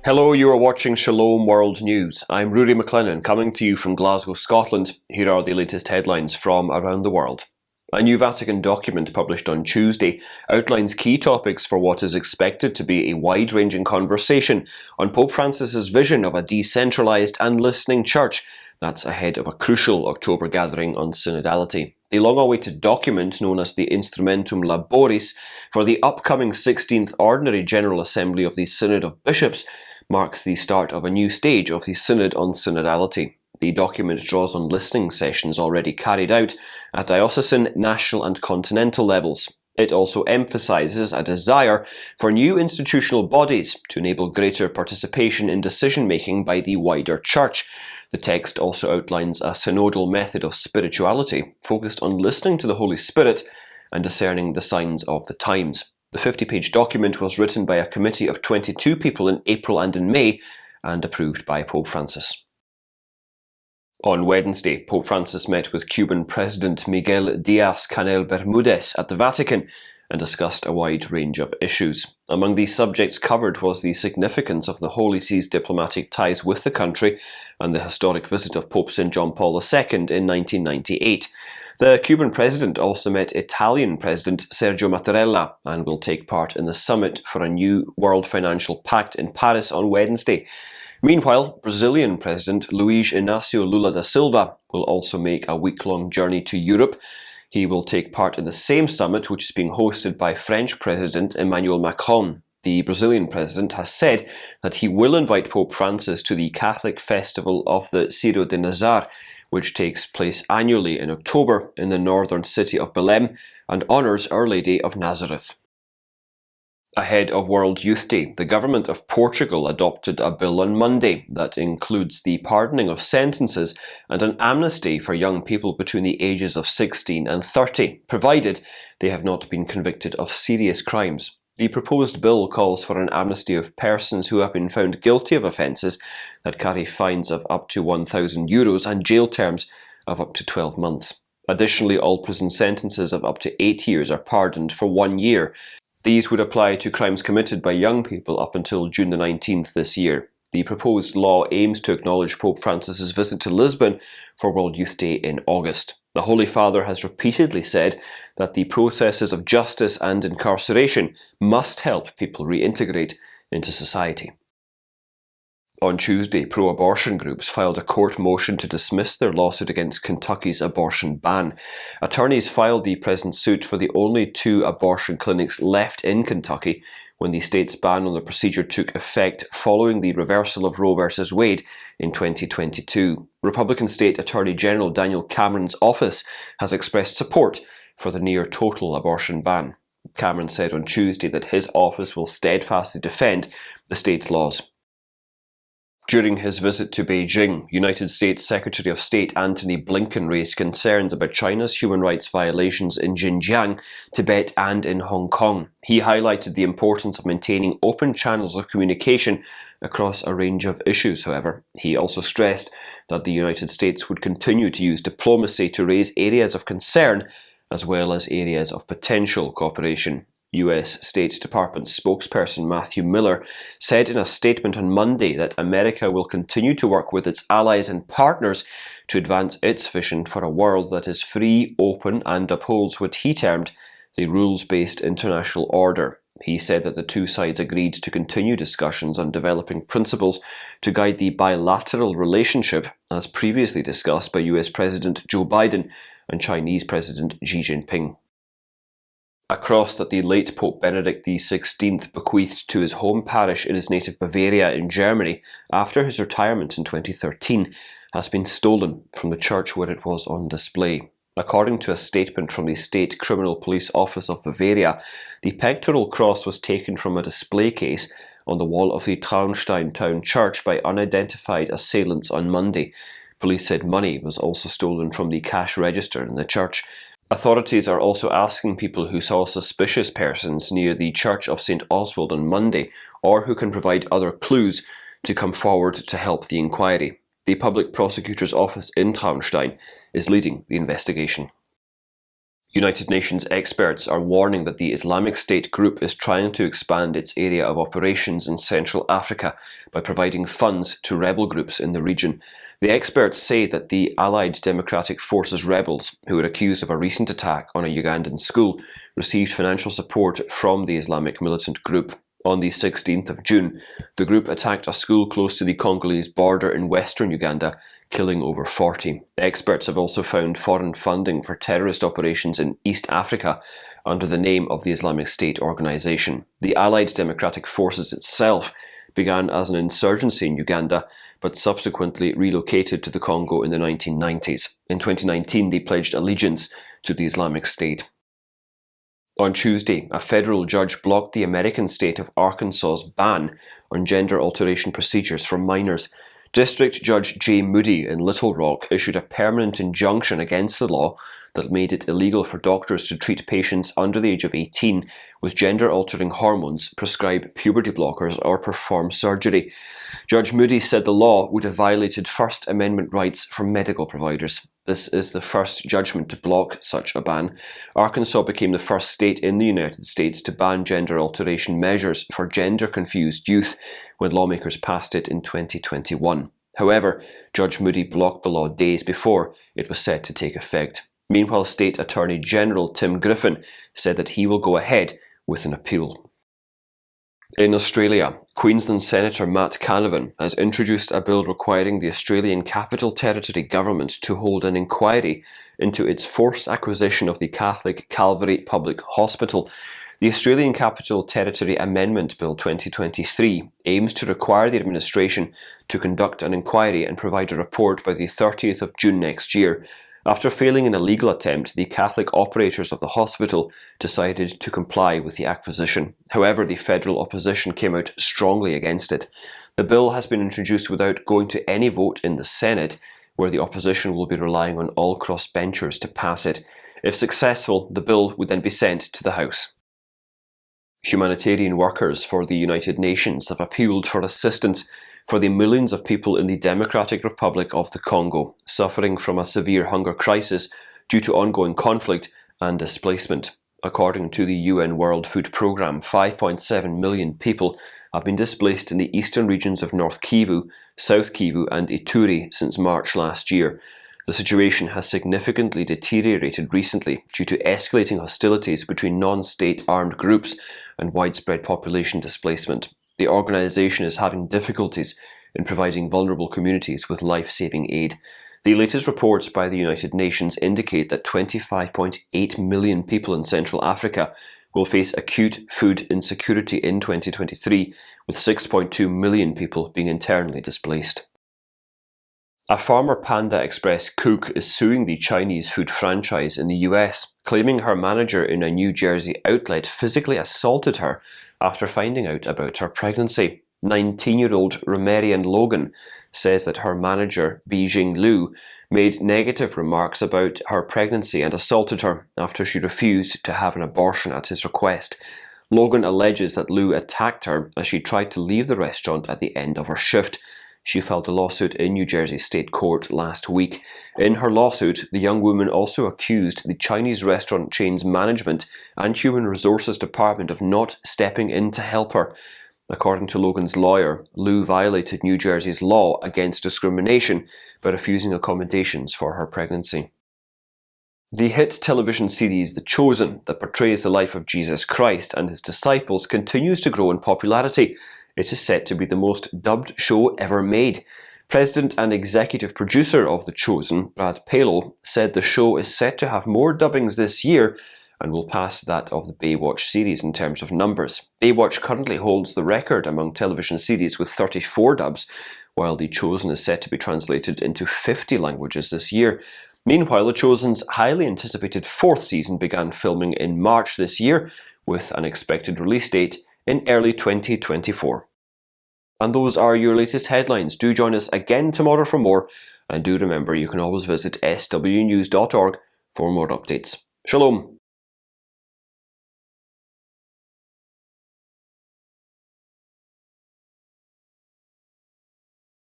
Hello, you are watching Shalom World News. I'm Rudy McLennan, coming to you from Glasgow, Scotland. Here are the latest headlines from around the world. A new Vatican document published on Tuesday outlines key topics for what is expected to be a wide-ranging conversation on Pope Francis's vision of a decentralized and listening church. That's ahead of a crucial October gathering on Synodality. The long-awaited document, known as the Instrumentum Laboris, for the upcoming 16th Ordinary General Assembly of the Synod of Bishops, marks the start of a new stage of the Synod on Synodality. The document draws on listening sessions already carried out at diocesan, national and continental levels. It also emphasises a desire for new institutional bodies to enable greater participation in decision-making by the wider Church. The text also outlines a synodal method of spirituality focused on listening to the Holy Spirit and discerning the signs of the times. The 50-page document was written by a committee of 22 people in April and in May and approved by Pope Francis. On Wednesday, Pope Francis met with Cuban President Miguel Díaz-Canel Bermúdez at the Vatican and discussed a wide range of issues. Among the subjects covered was the significance of the Holy See's diplomatic ties with the country and the historic visit of Pope St. John Paul II in 1998. The Cuban president also met Italian President Sergio Mattarella and will take part in the summit for a new World Financial Pact in Paris on Wednesday. Meanwhile, Brazilian President Luiz Inácio Lula da Silva will also make a week-long journey to Europe. He will take part in the same summit, which is being hosted by French President Emmanuel Macron. The Brazilian president has said that he will invite Pope Francis to the Catholic festival of the Ciro de Nazar, which takes place annually in October in the northern city of Belém and honours Our Lady of Nazareth. Ahead of World Youth Day, the government of Portugal adopted a bill on Monday that includes the pardoning of sentences and an amnesty for young people between the ages of 16 and 30, provided they have not been convicted of serious crimes. The proposed bill calls for an amnesty of persons who have been found guilty of offences that carry fines of up to €1,000 and jail terms of up to 12 months. Additionally, all prison sentences of up to 8 years are pardoned for 1 year. These would apply to crimes committed by young people up until June the 19th this year. The proposed law aims to acknowledge Pope Francis's visit to Lisbon for World Youth Day in August. The Holy Father has repeatedly said that the processes of justice and incarceration must help people reintegrate into society. On Tuesday, pro-abortion groups filed a court motion to dismiss their lawsuit against Kentucky's abortion ban. Attorneys filed the present suit for the only 2 abortion clinics left in Kentucky when the state's ban on the procedure took effect following the reversal of Roe v. Wade in 2022. Republican State Attorney General Daniel Cameron's office has expressed support for the near-total abortion ban. Cameron said on Tuesday that his office will steadfastly defend the state's laws. During his visit to Beijing, United States Secretary of State Antony Blinken raised concerns about China's human rights violations in Xinjiang, Tibet and in Hong Kong. He highlighted the importance of maintaining open channels of communication across a range of issues, however. He also stressed that the United States would continue to use diplomacy to raise areas of concern as well as areas of potential cooperation. US State Department spokesperson Matthew Miller said in a statement on Monday that America will continue to work with its allies and partners to advance its vision for a world that is free, open and upholds what he termed the rules-based international order. He said that the two sides agreed to continue discussions on developing principles to guide the bilateral relationship as previously discussed by US President Joe Biden and Chinese President Xi Jinping. A cross that the late Pope Benedict XVI bequeathed to his home parish in his native Bavaria in Germany after his retirement in 2013 has been stolen from the church where it was on display. According to a statement from the State Criminal Police Office of Bavaria, the pectoral cross was taken from a display case on the wall of the Traunstein town church by unidentified assailants on Monday. Police said money was also stolen from the cash register in the church. Authorities are also asking people who saw suspicious persons near the Church of St. Oswald on Monday, or who can provide other clues, to come forward to help the inquiry. The Public Prosecutor's Office in Traunstein is leading the investigation. United Nations experts are warning that the Islamic State group is trying to expand its area of operations in Central Africa by providing funds to rebel groups in the region. The experts say that the Allied Democratic Forces rebels, who were accused of a recent attack on a Ugandan school, received financial support from the Islamic militant group. On the 16th of June, the group attacked a school close to the Congolese border in western Uganda, killing over 40. Experts have also found foreign funding for terrorist operations in East Africa under the name of the Islamic State organization. The Allied Democratic Forces itself began as an insurgency in Uganda, but subsequently relocated to the Congo in the 1990s. In 2019, they pledged allegiance to the Islamic State. On Tuesday, a federal judge blocked the American state of Arkansas's ban on gender alteration procedures for minors. District Judge Jay Moody in Little Rock issued a permanent injunction against the law that made it illegal for doctors to treat patients under the age of 18 with gender-altering hormones, prescribe puberty blockers, or perform surgery. Judge Moody said the law would have violated First Amendment rights for medical providers. This is the first judgment to block such a ban. Arkansas became the first state in the United States to ban gender alteration measures for gender-confused youth when lawmakers passed it in 2021. However, Judge Moody blocked the law days before it was set to take effect. Meanwhile, State Attorney General Tim Griffin said that he will go ahead with an appeal. In Australia, Queensland Senator Matt Canavan has introduced a bill requiring the Australian Capital Territory government to hold an inquiry into its forced acquisition of the Catholic Calvary Public Hospital. The Australian Capital Territory Amendment Bill 2023 aims to require the administration to conduct an inquiry and provide a report by the 30th of June next year. After failing in a legal attempt, the Catholic operators of the hospital decided to comply with the acquisition. However, the federal opposition came out strongly against it. The bill has been introduced without going to any vote in the Senate, where the opposition will be relying on all crossbenchers to pass it. If successful, the bill would then be sent to the House. Humanitarian workers for the United Nations have appealed for assistance for the millions of people in the Democratic Republic of the Congo suffering from a severe hunger crisis due to ongoing conflict and displacement. According to the UN World Food Programme, 5.7 million people have been displaced in the eastern regions of North Kivu, South Kivu and Ituri since March last year. The situation has significantly deteriorated recently due to escalating hostilities between non-state armed groups and widespread population displacement. The organisation is having difficulties in providing vulnerable communities with life-saving aid. The latest reports by the United Nations indicate that 25.8 million people in Central Africa will face acute food insecurity in 2023, with 6.2 million people being internally displaced. A former Panda Express cook is suing the Chinese food franchise in the US, claiming her manager in a New Jersey outlet physically assaulted her after finding out about her pregnancy. 19-year-old Romarian Logan says that her manager, Beijing Liu, made negative remarks about her pregnancy and assaulted her after she refused to have an abortion at his request. Logan alleges that Liu attacked her as she tried to leave the restaurant at the end of her shift. She filed a lawsuit in New Jersey State Court last week. In her lawsuit, the young woman also accused the Chinese restaurant chain's management and Human Resources Department of not stepping in to help her. According to Logan's lawyer, Liu violated New Jersey's law against discrimination by refusing accommodations for her pregnancy. The hit television series The Chosen, that portrays the life of Jesus Christ and his disciples, continues to grow in popularity. It is set to be the most dubbed show ever made. President and executive producer of The Chosen, Brad Palo, said the show is set to have more dubbings this year and will pass that of the Baywatch series in terms of numbers. Baywatch currently holds the record among television series with 34 dubs, while The Chosen is set to be translated into 50 languages this year. Meanwhile, The Chosen's highly anticipated fourth season began filming in March this year, with an expected release date in early 2024. And those are your latest headlines. Do join us again tomorrow for more, and do remember you can always visit swnews.org for more updates. Shalom.